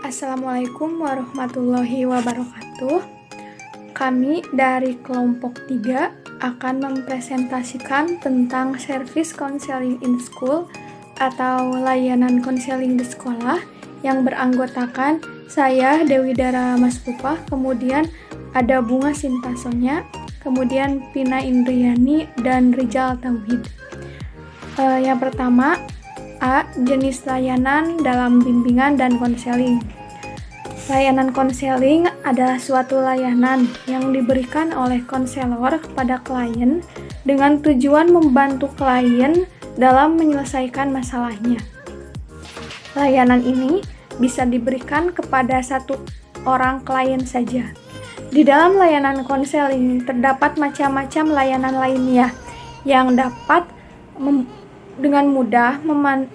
Assalamualaikum warahmatullahi wabarakatuh. Kami dari kelompok 3 akan mempresentasikan tentang service counseling in school atau layanan konseling di sekolah yang beranggotakan saya Dewi Dara Maspupa, kemudian ada Bunga Sintasonya, kemudian Pina Indriani dan Rizal Tauhid. Yang pertama, A. Jenis layanan dalam bimbingan dan konseling. Layanan konseling adalah suatu layanan yang diberikan oleh konselor kepada klien dengan tujuan membantu klien dalam menyelesaikan masalahnya. Layanan ini bisa diberikan kepada satu orang klien saja. Di dalam layanan konseling terdapat macam-macam layanan lainnya yang dapat dengan mudah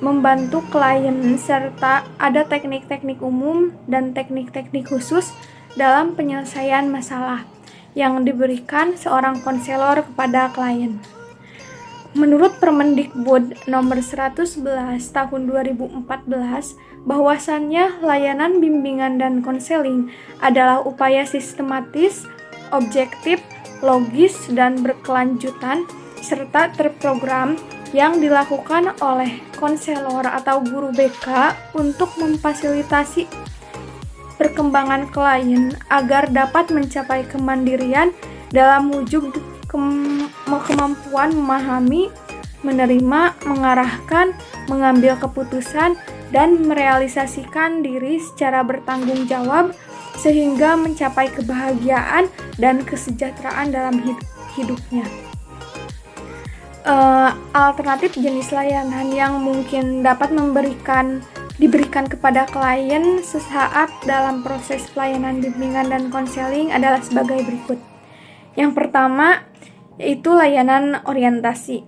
membantu klien, serta ada teknik-teknik umum dan teknik-teknik khusus dalam penyelesaian masalah yang diberikan seorang konselor kepada klien. Menurut Permendikbud nomor 111 tahun 2014, bahwasannya layanan bimbingan dan konseling adalah upaya sistematis, objektif, logis, dan berkelanjutan serta terprogram yang dilakukan oleh konselor atau guru BK untuk memfasilitasi perkembangan klien agar dapat mencapai kemandirian dalam wujud kemampuan memahami, menerima, mengarahkan, mengambil keputusan, dan merealisasikan diri secara bertanggung jawab sehingga mencapai kebahagiaan dan kesejahteraan dalam hidupnya. Alternatif jenis layanan yang mungkin dapat diberikan kepada klien sesaat dalam proses pelayanan bimbingan dan konseling adalah sebagai berikut. Yang pertama, yaitu layanan orientasi.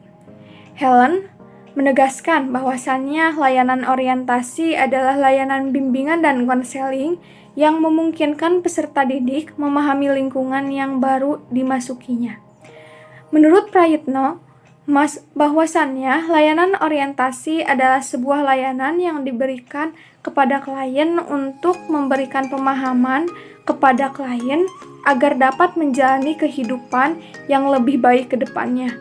Helen menegaskan bahwasannya layanan orientasi adalah layanan bimbingan dan konseling yang memungkinkan peserta didik memahami lingkungan yang baru dimasukinya. Menurut Prayitno, bahwasannya layanan orientasi adalah sebuah layanan yang diberikan kepada klien untuk memberikan pemahaman kepada klien agar dapat menjalani kehidupan yang lebih baik ke depannya.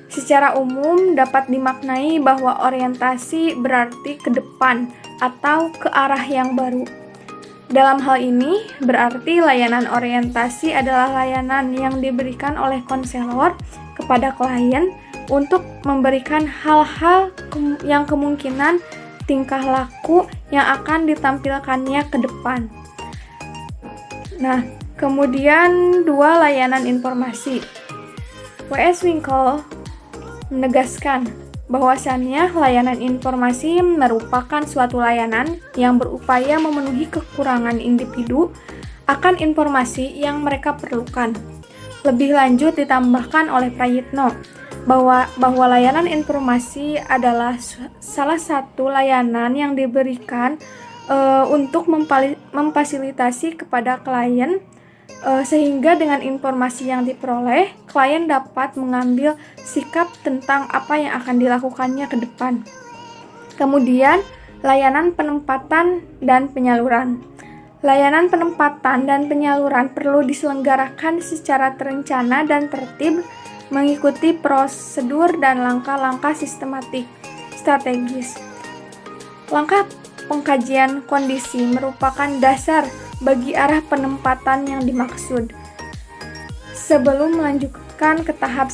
Secara umum dapat dimaknai bahwa orientasi berarti ke depan atau ke arah yang baru. Dalam hal ini berarti layanan orientasi adalah layanan yang diberikan oleh konselor kepada klien untuk memberikan hal-hal yang kemungkinan tingkah laku yang akan ditampilkannya ke depan. Nah, kemudian 2 layanan informasi. W.S. Winkle menegaskan bahwasannya layanan informasi merupakan suatu layanan yang berupaya memenuhi kekurangan individu akan informasi yang mereka perlukan. Lebih lanjut ditambahkan oleh Prayitno bahwa layanan informasi adalah salah satu layanan yang diberikan untuk memfasilitasi kepada klien sehingga dengan informasi yang diperoleh, klien dapat mengambil sikap tentang apa yang akan dilakukannya ke depan. Kemudian, layanan penempatan dan penyaluran. Layanan penempatan dan penyaluran perlu diselenggarakan secara terencana dan tertib, mengikuti prosedur dan langkah-langkah sistematik, strategis. Langkah pengkajian kondisi merupakan dasar bagi arah penempatan yang dimaksud sebelum melanjutkan ke tahap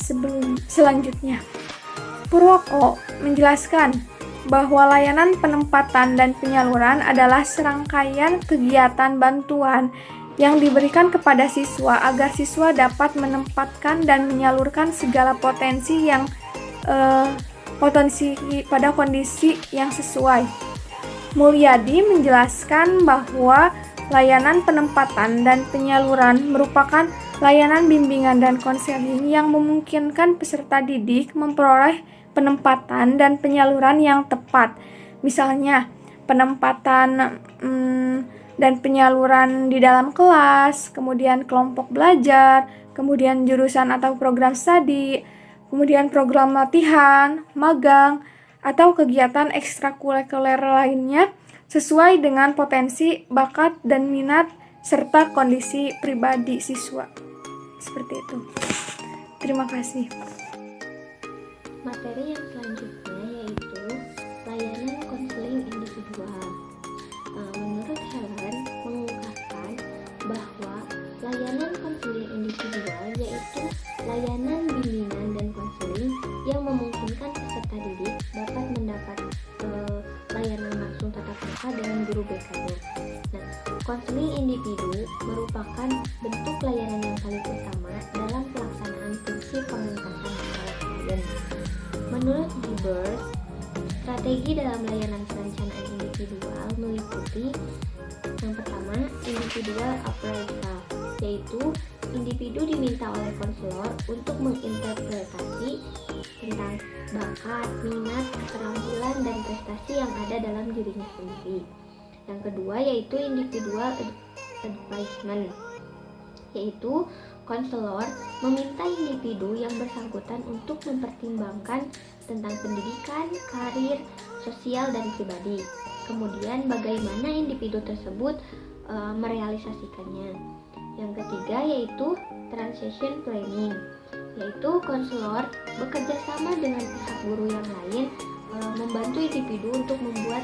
selanjutnya. Purwoko menjelaskan bahwa layanan penempatan dan penyaluran adalah serangkaian kegiatan bantuan yang diberikan kepada siswa agar siswa dapat menempatkan dan menyalurkan segala potensi pada kondisi yang sesuai. Mulyadi menjelaskan bahwa layanan penempatan dan penyaluran merupakan layanan bimbingan dan konseling yang memungkinkan peserta didik memperoleh penempatan dan penyaluran yang tepat. Misalnya, penempatan dan penyaluran di dalam kelas, kemudian kelompok belajar, kemudian jurusan atau program studi, kemudian program latihan, magang, atau kegiatan ekstrakurikuler lainnya sesuai dengan potensi, bakat, dan minat serta kondisi pribadi siswa. Seperti itu. Terima kasih. Materi yang selanjutnya yaitu layanan konseling individual. Menurut Helen mengungkapkan bahwa layanan konseling individual yaitu layanan bimbingan dan konseling yang memungkinkan peserta didik dapat mendapat layanan langsung tatap muka dengan guru BK-nya. Nah, konseling individu merupakan bentuk layanan yang paling utama dalam pelaksanaan fungsi pengentasan masalah klien. Menurut Gibers, strategi dalam layanan perencanaan individual meliputi yang pertama, individual appraisal, yaitu individu diminta oleh konselor untuk menginterpretasi tentang bakat, minat, keterampilan, dan prestasi yang ada dalam dirinya sendiri. Yang kedua yaitu individual advisement, yaitu konselor meminta individu yang bersangkutan untuk mempertimbangkan tentang pendidikan, karir, sosial, dan pribadi. Kemudian bagaimana individu tersebut merealisasikannya. Yang ketiga yaitu transition planning, yaitu konselor bekerja sama dengan pihak guru yang lain membantu individu untuk membuat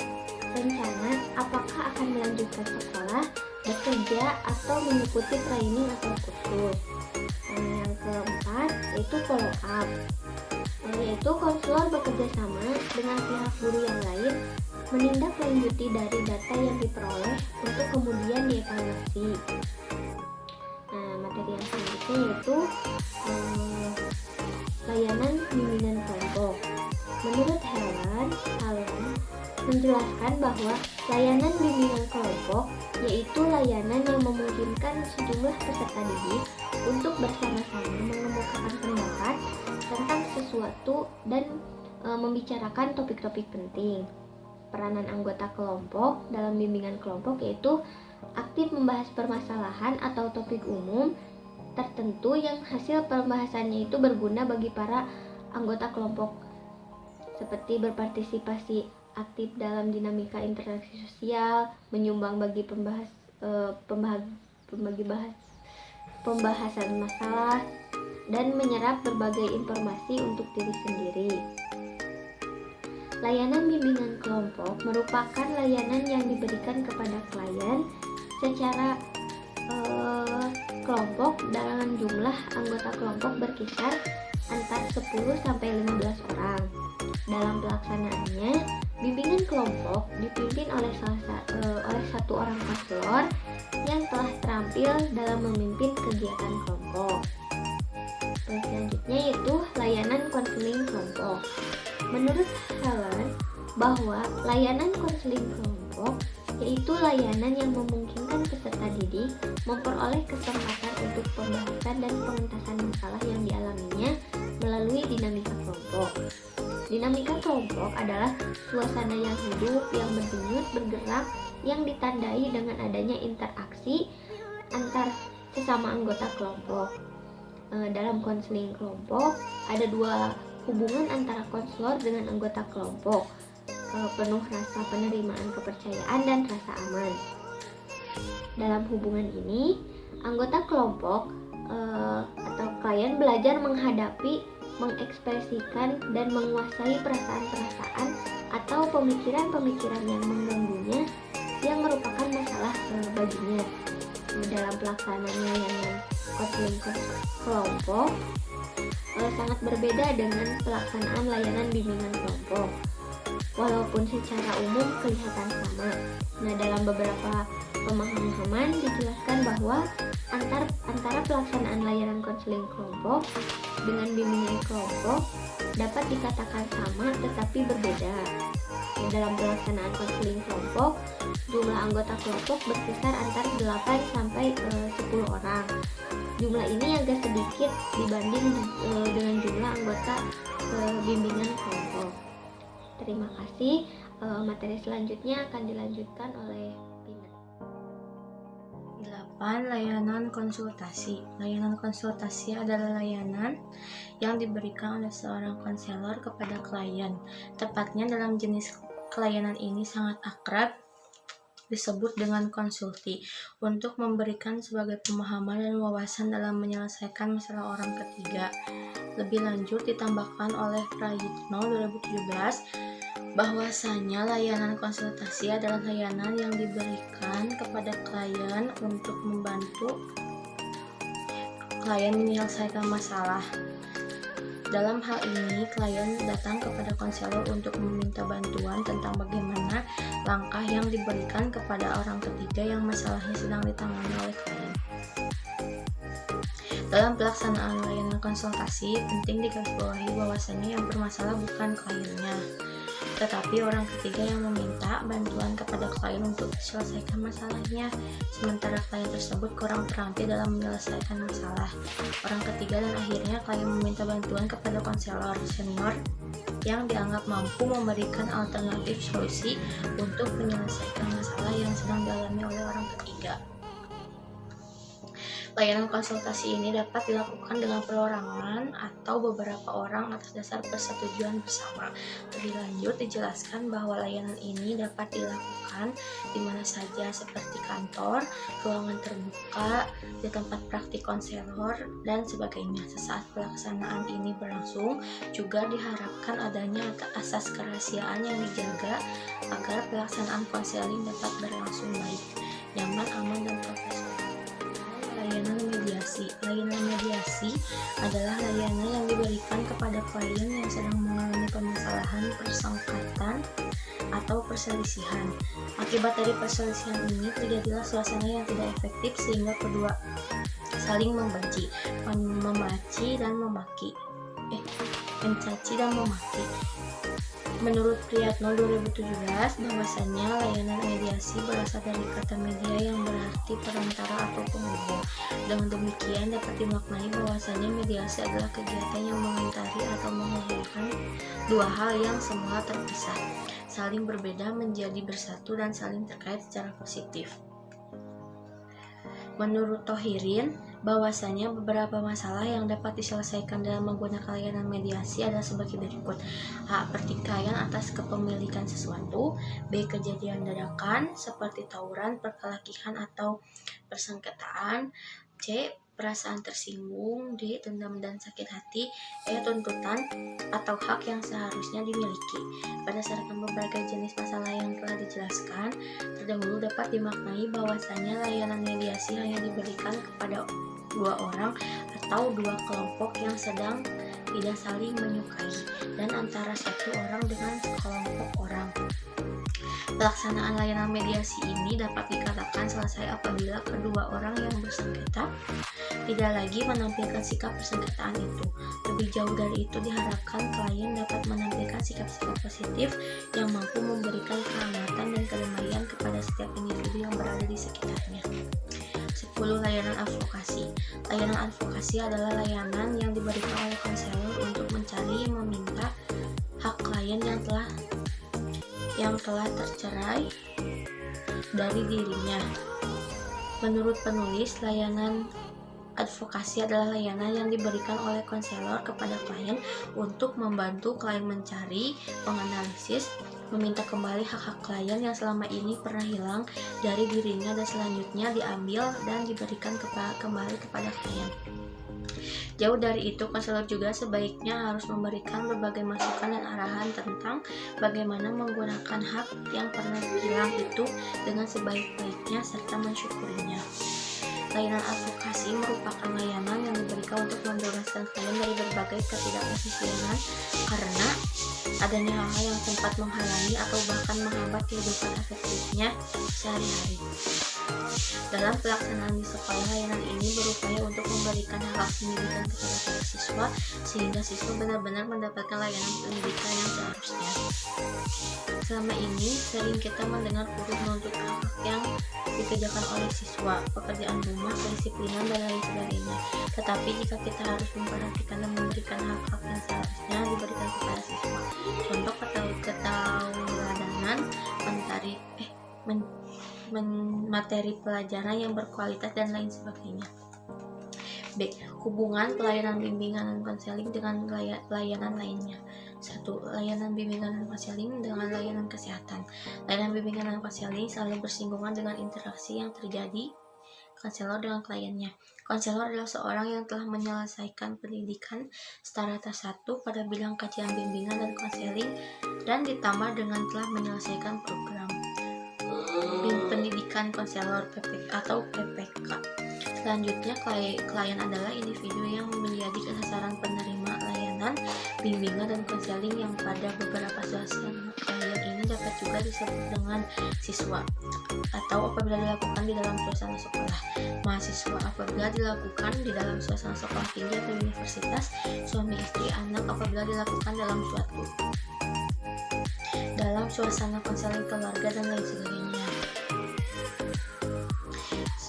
rencana apakah akan melanjutkan sekolah, bekerja, atau mengikuti training atau kursus. Yang keempat yaitu follow up, yaitu konselor bekerja sama dengan pihak guru yang lain menindaklanjuti dari data yang diperoleh untuk kemudian dievaluasi. Materi yang selanjutnya yaitu layanan bimbingan kelompok. Menurut Helen menjelaskan bahwa layanan bimbingan kelompok yaitu layanan yang memungkinkan sejumlah peserta didik untuk bersama-sama mengemukakan pendapat tentang sesuatu dan membicarakan topik-topik penting. Peranan anggota kelompok dalam bimbingan kelompok yaitu aktif membahas permasalahan atau topik umum tertentu yang hasil pembahasannya itu berguna bagi para anggota kelompok, seperti berpartisipasi aktif dalam dinamika interaksi sosial, menyumbang bagi pembahasan masalah, dan menyerap berbagai informasi untuk diri sendiri. Layanan bimbingan kelompok merupakan layanan yang diberikan kepada klien secara kelompok dengan jumlah anggota kelompok berkisar antara 10 sampai 15 orang. Dalam pelaksanaannya, bimbingan kelompok dipimpin oleh satu orang konselor yang telah terampil dalam memimpin kegiatan kelompok. Selanjutnya yaitu layanan konseling kelompok. Menurut Helen, bahwa layanan konseling kelompok yaitu layanan yang memungkinkan peserta didik memperoleh kesempatan untuk pembahasan dan pengentasan masalah yang dialaminya melalui dinamika kelompok. Dinamika kelompok adalah suasana yang hidup, yang berdenyut, bergerak, yang ditandai dengan adanya interaksi antar sesama anggota kelompok. Dalam konseling kelompok ada dua hubungan antara konselor dengan anggota kelompok, penuh rasa penerimaan, kepercayaan, dan rasa aman. Dalam hubungan ini, anggota kelompok atau klien belajar menghadapi, mengekspresikan, dan menguasai perasaan-perasaan atau pemikiran-pemikiran yang mengganggunya yang merupakan masalah baginya. Dalam pelaksanaan layanan konseling kelompok sangat berbeda dengan pelaksanaan layanan bimbingan kelompok, walaupun secara umum kelihatan sama. Nah, dalam beberapa pemahaman dijelaskan bahwa antara pelaksanaan layanan konseling kelompok dengan bimbingan kelompok dapat dikatakan sama tetapi berbeda. Nah, dalam pelaksanaan konseling kelompok, jumlah anggota kelompok berkisar antara 8 sampai 10 orang. Jumlah ini agak sedikit dibanding dengan jumlah anggota bimbingan kelompok. Terima kasih. Materi selanjutnya akan dilanjutkan oleh Pina. 8. Layanan konsultasi. Layanan konsultasi adalah layanan yang diberikan oleh seorang konselor kepada klien. Tepatnya dalam jenis layanan ini sangat akrab disebut dengan konsulti, untuk memberikan sebagai pemahaman dan wawasan dalam menyelesaikan masalah orang ketiga. Lebih lanjut ditambahkan oleh Prayitno 2017 bahwasanya layanan konsultasi adalah layanan yang diberikan kepada klien untuk membantu klien menyelesaikan masalah. Dalam hal ini, klien datang kepada konselor untuk meminta bantuan tentang bagaimana langkah yang diberikan kepada orang ketiga yang masalahnya sedang ditangani oleh klien. Dalam pelaksanaan layanan konsultasi, penting digarisbawahi bahwasanya yang bermasalah bukan kliennya, tetapi orang ketiga yang meminta bantuan kepada klien untuk selesaikan masalahnya, sementara klien tersebut kurang terampil dalam menyelesaikan masalah orang ketiga, dan akhirnya klien meminta bantuan kepada konselor senior yang dianggap mampu memberikan alternatif solusi untuk menyelesaikan masalah yang sedang dialami oleh orang ketiga. Layanan konsultasi ini dapat dilakukan dengan perorangan atau beberapa orang atas dasar persetujuan bersama. Lebih lanjut dijelaskan bahwa layanan ini dapat dilakukan di mana saja seperti kantor, ruangan terbuka, di tempat praktik konselor, dan sebagainya. Sesaat pelaksanaan ini berlangsung, juga diharapkan adanya asas kerahasiaan yang dijaga agar pelaksanaan konseling dapat berlangsung baik, nyaman, aman, dan profesional. Layanan mediasi. Layanan mediasi adalah layanan yang diberikan kepada klien yang sedang mengalami permasalahan persengkatan atau perselisihan. Akibat dari perselisihan ini terjadilah suasana yang tidak efektif sehingga kedua saling membenci, mencaci dan memaki. Menurut Priyatno 2017 bahwasanya layanan mediasi berasal dari kata media yang berarti perantara atau penghubung. Dengan demikian dapat dimaknai bahwasanya mediasi adalah kegiatan yang mengantari atau menghubungkan dua hal yang semula terpisah, saling berbeda menjadi bersatu dan saling terkait secara positif. Menurut Thohirin, bahwasanya beberapa masalah yang dapat diselesaikan dalam menggunakan layanan mediasi adalah sebagai berikut: A. Pertikaian atas kepemilikan sesuatu. B. Kejadian dadakan seperti tawuran, perkelahian atau persengketaan. C. Perasaan tersinggung. D. Dendam dan sakit hati. E. Tuntutan atau hak yang seharusnya dimiliki. Berdasarkan berbagai jenis masalah yang telah dijelaskan terdahulu, dapat dimaknai bahwasanya layanan mediasi hanya diberikan kepada dua orang atau dua kelompok yang sedang tidak saling menyukai, dan antara satu orang dengan sekelompok orang. Pelaksanaan layanan mediasi ini dapat dikatakan selesai apabila kedua orang yang bersengketa tidak lagi menampilkan sikap persengketaan itu. Lebih jauh dari itu, diharapkan klien dapat menampilkan sikap-sikap positif yang mampu memberikan kehangatan dan kedamaian kepada setiap individu yang berada di sekitarnya. 10. Layanan advokasi. Layanan advokasi adalah layanan yang diberikan oleh konselor untuk mencari meminta hak klien yang telah tercerai dari dirinya. Menurut penulis, layanan advokasi adalah layanan yang diberikan oleh konselor kepada klien untuk membantu klien mencari, menganalisis, meminta kembali hak-hak klien yang selama ini pernah hilang dari dirinya dan selanjutnya diambil dan diberikan kembali kepada klien. Jauh dari itu, konselor juga sebaiknya harus memberikan berbagai masukan dan arahan tentang bagaimana menggunakan hak yang pernah hilang itu dengan sebaik-baiknya serta mensyukurinya. Layanan advokasi merupakan layanan yang diberikan untuk membebaskan klien dari berbagai ketidakefisienan karena adanya hal-hal yang sempat menghalangi atau bahkan menghambat kehidupan efektifnya sehari-hari. Dalam pelaksanaan di sekolah, layanan ini berupaya untuk memberikan hak pendidikan kepada para siswa sehingga siswa benar-benar mendapatkan layanan pendidikan yang seharusnya. Selama ini sering kita mendengar guru menuntut hak yang dikerjakan oleh siswa, pekerjaan rumah, kedisiplinan, dan lain sebagainya. Tetapi jika kita harus memperhatikan dan memberikan hak-hak yang seharusnya diberikan kepada siswa, contoh ketauladanan, materi pelajaran yang berkualitas dan lain sebagainya. B. Hubungan pelayanan bimbingan dan konseling dengan pelayanan lainnya. 1. Layanan bimbingan dan konseling dengan layanan kesehatan. Layanan bimbingan dan konseling selalu bersinggungan dengan interaksi yang terjadi konselor dengan kliennya. Konselor adalah seorang yang telah menyelesaikan pendidikan strata 1 pada bidang kajian bimbingan dan konseling dan ditambah dengan telah menyelesaikan program pendidikan konselor atau PPK. Selanjutnya, klien adalah individu yang menjadi sasaran penerima layanan bimbingan dan konseling yang pada beberapa suasana klien ini dapat juga disebut dengan siswa atau apabila dilakukan di dalam suasana sekolah, mahasiswa apabila dilakukan di dalam suasana sekolah tinggi atau universitas, suami istri, anak apabila dilakukan dalam suasana konseling keluarga dan lain sebagainya.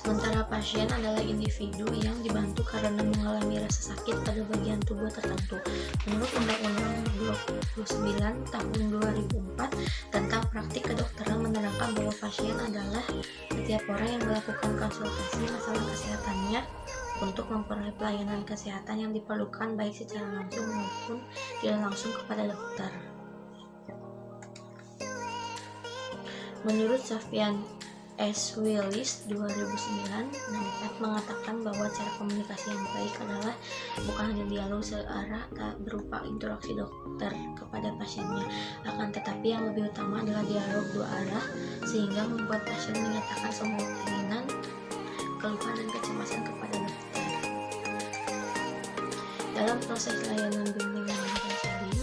Sementara pasien adalah individu yang dibantu karena mengalami rasa sakit pada bagian tubuh tertentu. Menurut Undang-Undang 29 tahun 2004 tentang praktik kedokteran menerangkan bahwa pasien adalah setiap orang yang melakukan konsultasi masalah kesehatannya untuk memperoleh pelayanan kesehatan yang diperlukan baik secara langsung maupun tidak langsung kepada dokter. Menurut Safyan S. Willis 2009 mengatakan bahwa cara komunikasi yang baik adalah bukan hanya dialog searah berupa interaksi dokter kepada pasiennya, akan tetapi yang lebih utama adalah dialog dua arah sehingga membuat pasien menyatakan semua keinginan, keluhan dan kecemasan kepada dokter. Dalam proses layanan bimbingan dan konseling,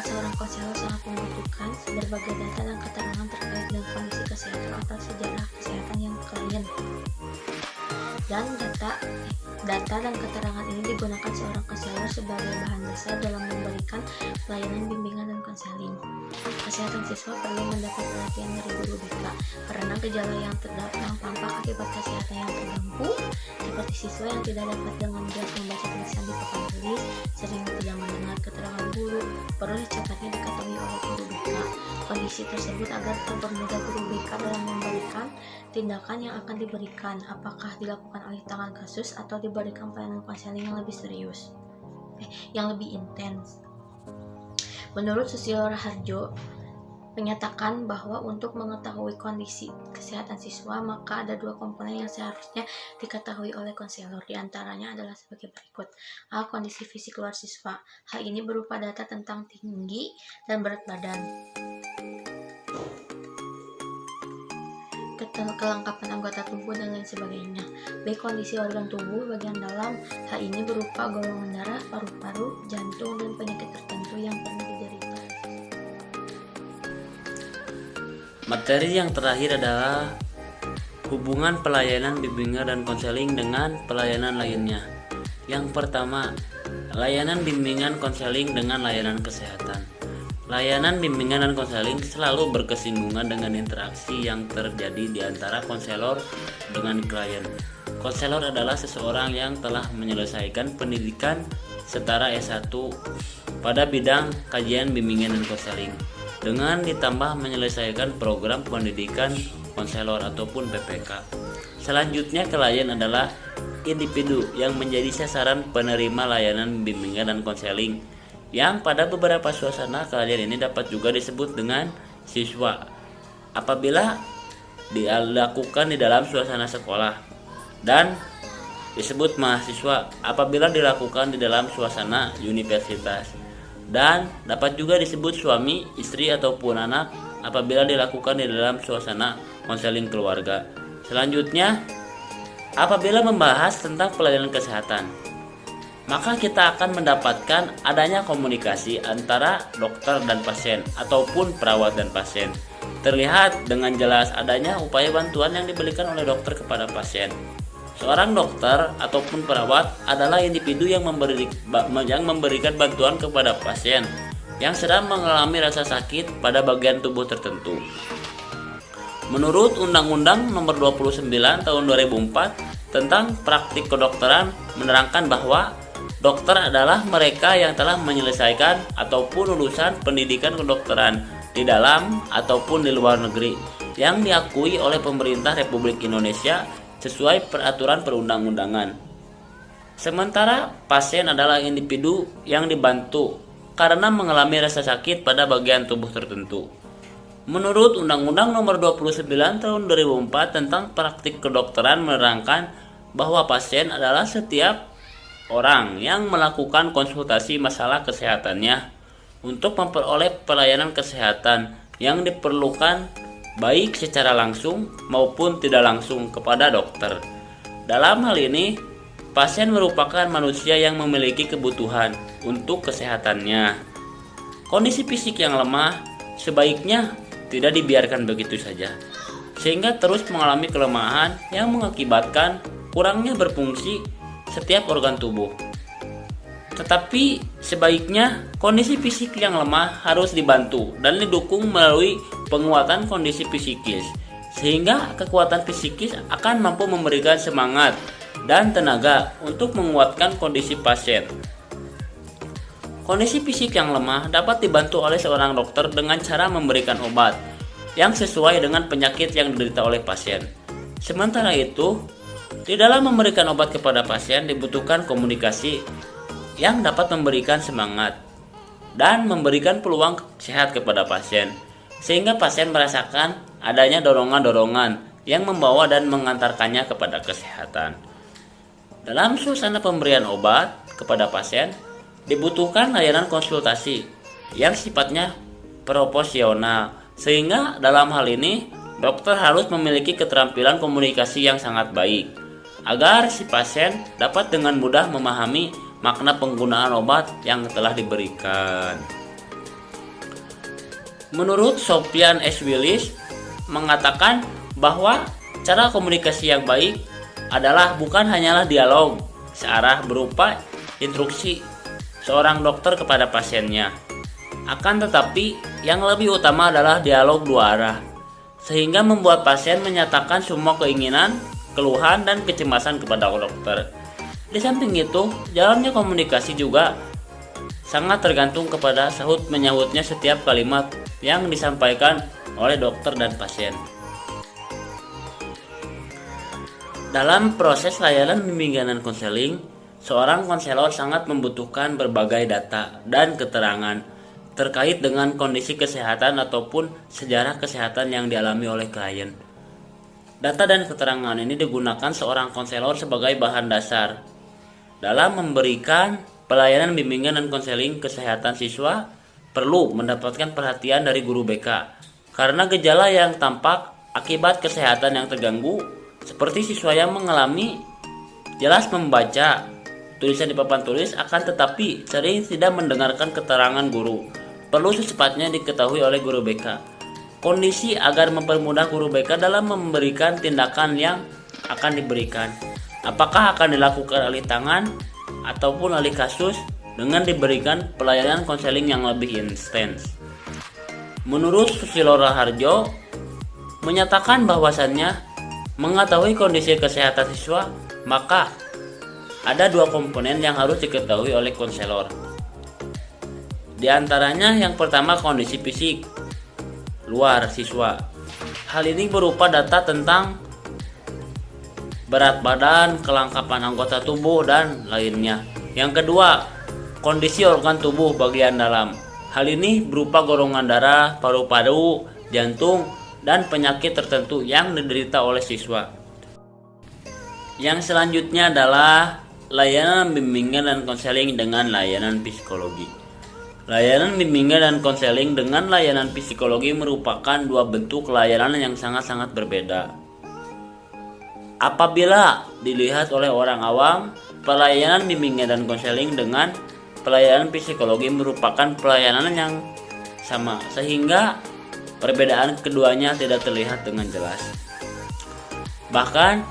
seorang konselor sangat membutuhkan berbagai data dan keterangan terkait dengan kondisi kesehatan atau sejarah kesehatan yang klien. Dan data dan keterangan ini digunakan seorang konselor sebagai bahan dasar dalam memberikan pelayanan bimbingan dan konseling. Kesehatan siswa perlu mendapat perhatian dari guru BK karena gejala yang tampak akibat kesehatan yang terganggu, seperti siswa yang tidak dapat dengan jelas membaca tulisan di papan tulis, sering tidak mendengar keterangan guru, perlu secepatnya diketahui oleh guru BK kondisi tersebut agar mempermudah guru BK dalam memberikan tindakan yang akan diberikan, apakah dilakukan alih tangan kasus atau diberikan pelayanan konseling yang lebih serius, yang lebih intens. Menurut Susilo Raharjo menyatakan bahwa untuk mengetahui kondisi kesehatan siswa maka ada dua komponen yang seharusnya diketahui oleh konselor. Di antaranya adalah sebagai berikut. A. Kondisi fisik luar siswa. Hal ini berupa data tentang tinggi dan berat badan, kelengkapan anggota tubuh dan lain sebagainya. B. Kondisi organ tubuh bagian dalam. Hal ini berupa golongan darah, paru-paru, jantung dan penyakit tertentu yang pernah diderita. Materi yang terakhir adalah hubungan pelayanan bimbingan dan konseling dengan pelayanan lainnya. Yang pertama, layanan bimbingan konseling dengan layanan kesehatan. Layanan bimbingan dan konseling selalu berkesinggungan dengan interaksi yang terjadi di antara konselor dengan klien. Konselor adalah seseorang yang telah menyelesaikan pendidikan setara S1 pada bidang kajian bimbingan dan konseling, dengan ditambah menyelesaikan program pendidikan konselor ataupun PPK. Selanjutnya, klien adalah individu yang menjadi sasaran penerima layanan bimbingan dan konseling, yang pada beberapa suasana klien ini dapat juga disebut dengan siswa apabila dilakukan di dalam suasana sekolah, dan disebut mahasiswa apabila dilakukan di dalam suasana universitas, dan dapat juga disebut suami, istri ataupun anak apabila dilakukan di dalam suasana konseling keluarga. Selanjutnya, apabila membahas tentang pelayanan kesehatan, maka kita akan mendapatkan adanya komunikasi antara dokter dan pasien ataupun perawat dan pasien. Terlihat dengan jelas adanya upaya bantuan yang diberikan oleh dokter kepada pasien. Seorang dokter ataupun perawat adalah individu yang memberikan bantuan kepada pasien yang sedang mengalami rasa sakit pada bagian tubuh tertentu. Menurut Undang-Undang Nomor 29 Tahun 2004 tentang praktik kedokteran menerangkan bahwa dokter adalah mereka yang telah menyelesaikan ataupun lulusan pendidikan kedokteran di dalam ataupun di luar negeri, yang diakui oleh pemerintah Republik Indonesia sesuai peraturan perundang-undangan. Sementara pasien adalah individu yang dibantu karena mengalami rasa sakit pada bagian tubuh tertentu. Menurut Undang-Undang Nomor 29 Tahun 2004 tentang Praktik Kedokteran menerangkan bahwa pasien adalah setiap orang yang melakukan konsultasi masalah kesehatannya untuk memperoleh pelayanan kesehatan yang diperlukan baik secara langsung maupun tidak langsung kepada dokter. Dalam hal ini, pasien merupakan manusia yang memiliki kebutuhan untuk kesehatannya. Kondisi fisik yang lemah sebaiknya tidak dibiarkan begitu saja, sehingga terus mengalami kelemahan yang mengakibatkan kurangnya berfungsi setiap organ tubuh. Tetapi sebaiknya kondisi fisik yang lemah harus dibantu dan didukung melalui penguatan kondisi psikis, sehingga kekuatan psikis akan mampu memberikan semangat dan tenaga untuk menguatkan kondisi pasien. Kondisi fisik yang lemah dapat dibantu oleh seorang dokter dengan cara memberikan obat yang sesuai dengan penyakit yang diderita oleh pasien. Sementara itu, di dalam memberikan obat kepada pasien dibutuhkan komunikasi yang dapat memberikan semangat dan memberikan peluang sehat kepada pasien, sehingga pasien merasakan adanya dorongan-dorongan yang membawa dan mengantarkannya kepada kesehatan. Dalam suasana pemberian obat kepada pasien, dibutuhkan layanan konsultasi yang sifatnya proporsional, sehingga dalam hal ini dokter harus memiliki keterampilan komunikasi yang sangat baik agar si pasien dapat dengan mudah memahami makna penggunaan obat yang telah diberikan. Menurut Sofyan S. Willis mengatakan bahwa cara komunikasi yang baik adalah bukan hanyalah dialog searah berupa instruksi seorang dokter kepada pasiennya, akan tetapi yang lebih utama adalah dialog dua arah, sehingga membuat pasien menyatakan semua keinginan, keluhan, dan kecemasan kepada dokter. Di samping itu, jalannya komunikasi juga sangat tergantung kepada sahut menyahutnya setiap kalimat yang disampaikan oleh dokter dan pasien. Dalam proses layanan bimbingan dan konseling, seorang konselor sangat membutuhkan berbagai data dan keterangan terkait dengan kondisi kesehatan ataupun sejarah kesehatan yang dialami oleh klien. Data dan keterangan ini digunakan seorang konselor sebagai bahan dasar dalam memberikan pelayanan bimbingan dan konseling kesehatan. Siswa perlu mendapatkan perhatian dari guru BK karena gejala yang tampak akibat kesehatan yang terganggu, seperti siswa yang mengalami jelas membaca tulisan di papan tulis akan tetapi sering tidak mendengarkan keterangan guru, perlu secepatnya diketahui oleh guru BK. Kondisi agar mempermudah guru BK dalam memberikan tindakan yang akan diberikan. Apakah akan dilakukan alih tangan ataupun alih kasus dengan diberikan pelayanan konseling yang lebih intens. Menurut Susilo Raharjo menyatakan bahwasannya mengetahui kondisi kesehatan siswa, maka ada dua komponen yang harus diketahui oleh konselor. Di antaranya yang pertama kondisi fisik luar siswa. Hal ini berupa data tentang berat badan, kelengkapan anggota tubuh, dan lainnya. Yang kedua, kondisi organ tubuh bagian dalam. Hal ini berupa golongan darah, paru-paru, jantung, dan penyakit tertentu yang diderita oleh siswa. Yang selanjutnya adalah layanan bimbingan dan konseling dengan layanan psikologi. Layanan bimbingan dan konseling dengan layanan psikologi merupakan dua bentuk layanan yang sangat-sangat berbeda. Apabila dilihat oleh orang awam, pelayanan bimbingan dan konseling dengan pelayanan psikologi merupakan pelayanan yang sama, sehingga perbedaan keduanya tidak terlihat dengan jelas. Bahkan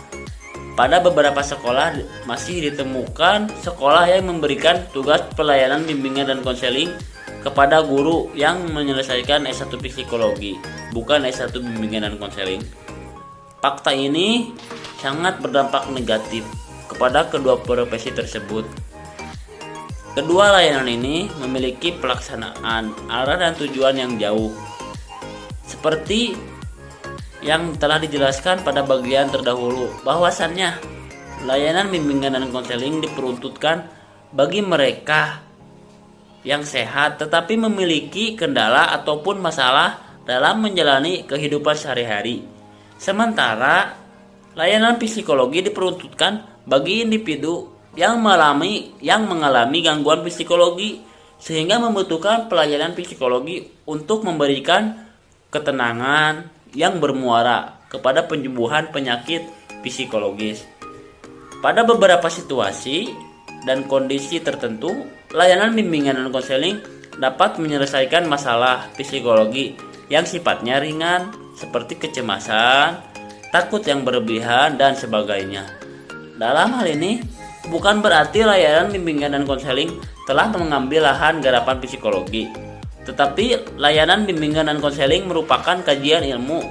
pada beberapa sekolah masih ditemukan sekolah yang memberikan tugas pelayanan bimbingan dan konseling kepada guru yang menyelesaikan S1 psikologi, bukan S1 bimbingan dan konseling. Fakta ini sangat berdampak negatif kepada kedua profesi tersebut. Kedua layanan ini memiliki pelaksanaan arah dan tujuan yang jauh. Seperti yang telah dijelaskan pada bagian terdahulu, bahwasannya layanan bimbingan dan konseling diperuntukkan bagi mereka yang sehat tetapi memiliki kendala ataupun masalah dalam menjalani kehidupan sehari-hari. Sementara layanan psikologi diperuntukkan bagi individu yang mengalami gangguan psikologi sehingga membutuhkan pelayanan psikologi untuk memberikan ketenangan yang bermuara kepada penyembuhan penyakit psikologis. Pada beberapa situasi dan kondisi tertentu, layanan bimbingan dan konseling dapat menyelesaikan masalah psikologi yang sifatnya ringan seperti kecemasan, takut yang berlebihan, dan sebagainya. Dalam hal ini, bukan berarti layanan bimbingan dan konseling telah mengambil lahan garapan psikologi, tetapi layanan bimbingan dan konseling merupakan kajian ilmu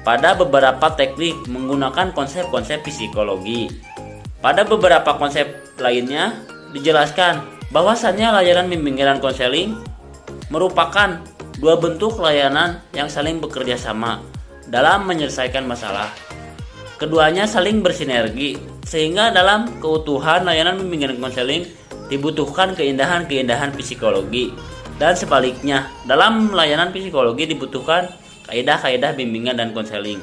pada beberapa teknik menggunakan konsep-konsep psikologi. Pada beberapa konsep lainnya dijelaskan bahwasannya layanan bimbingan dan konseling merupakan dua bentuk layanan yang saling bekerja sama dalam menyelesaikan masalah. Keduanya saling bersinergi sehingga dalam keutuhan layanan bimbingan dan konseling dibutuhkan keindahan-keindahan psikologi, dan sebaliknya dalam layanan psikologi dibutuhkan kaidah-kaidah bimbingan dan konseling.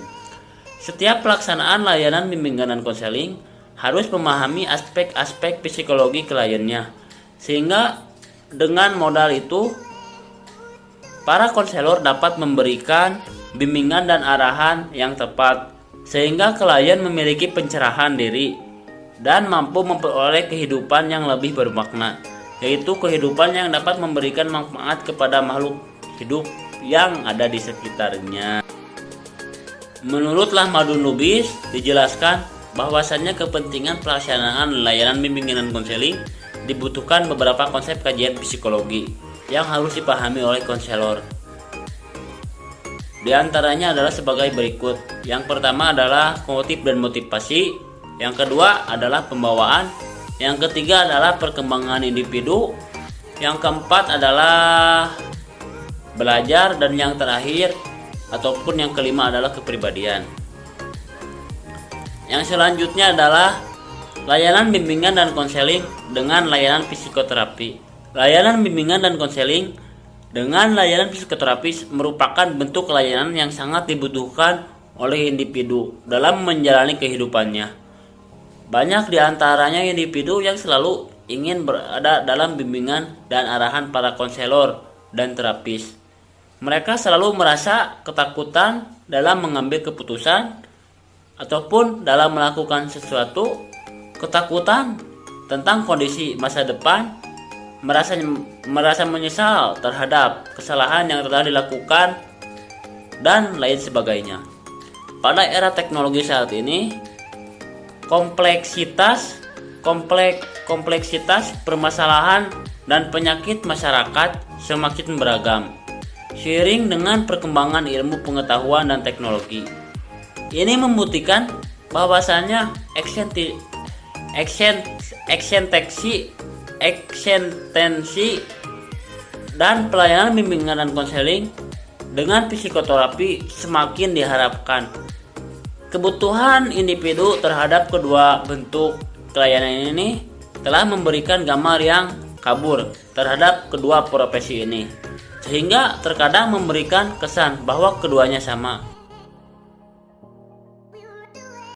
Setiap pelaksanaan layanan bimbingan dan konseling harus memahami aspek-aspek psikologi kliennya, sehingga dengan modal itu para konselor dapat memberikan bimbingan dan arahan yang tepat sehingga klien memiliki pencerahan diri dan mampu memperoleh kehidupan yang lebih bermakna, yaitu kehidupan yang dapat memberikan manfaat kepada makhluk hidup yang ada di sekitarnya. Menurut Lahmadun Lubis dijelaskan bahwasannya kepentingan pelaksanaan layanan bimbingan dan konseling dibutuhkan beberapa konsep kajian psikologi yang harus dipahami oleh konselor. Di antaranya adalah sebagai berikut. Yang pertama adalah motif dan motivasi, yang kedua adalah pembawaan, yang ketiga adalah perkembangan individu, yang keempat adalah belajar, dan yang terakhir ataupun yang kelima adalah kepribadian. Yang selanjutnya adalah layanan bimbingan dan konseling dengan layanan psikoterapi. Layanan bimbingan dan konseling dengan layanan psikoterapi merupakan bentuk layanan yang sangat dibutuhkan oleh individu dalam menjalani kehidupannya. Banyak di antaranya individu yang selalu ingin berada dalam bimbingan dan arahan para konselor dan terapis. Mereka selalu merasa ketakutan dalam mengambil keputusan ataupun dalam melakukan sesuatu, ketakutan tentang kondisi masa depan, merasa menyesal terhadap kesalahan yang telah dilakukan, dan lain sebagainya. Pada era teknologi saat ini, kompleksitas permasalahan dan penyakit masyarakat semakin beragam, seiring dengan perkembangan ilmu pengetahuan dan teknologi. Ini membuktikan bahwasannya ekstensi dan pelayanan bimbingan dan konseling dengan psikoterapi semakin diharapkan. Kebutuhan individu terhadap kedua bentuk pelayanan ini telah memberikan gambar yang kabur terhadap kedua profesi ini, sehingga terkadang memberikan kesan bahwa keduanya sama.